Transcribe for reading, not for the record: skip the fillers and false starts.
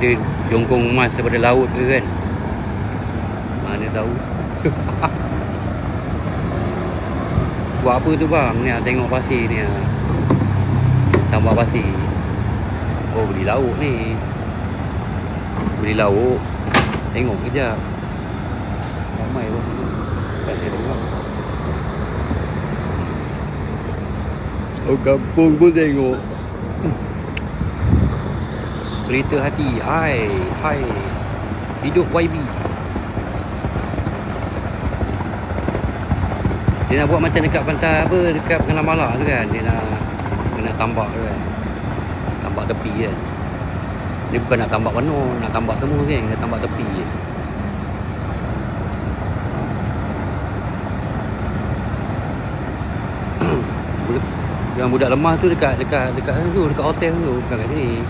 dia jongkong emas daripada laut ke kan. Mana tahu. Buat apa tu bang? Ni tengok pasir ni. Tambak pasir. Oh, beli lauk ni. Beli lauk. Tengok kejap. Ramai bang. Tak ada tengok. Oh, kampung pun tengok. Kereta hati. Hai. Hidup YB. Dia nak buat macam dekat pantai apa, dekat Pengalam Malak tu kan. Dia nak tambak tu kan. Tambak tepi kan. Dia bukan nak tambak penuh, nak tambak semua kan. Dia tambak tepi je. Yang budak lemah tu dekat tu, dekat hotel tu, bukan kat sini.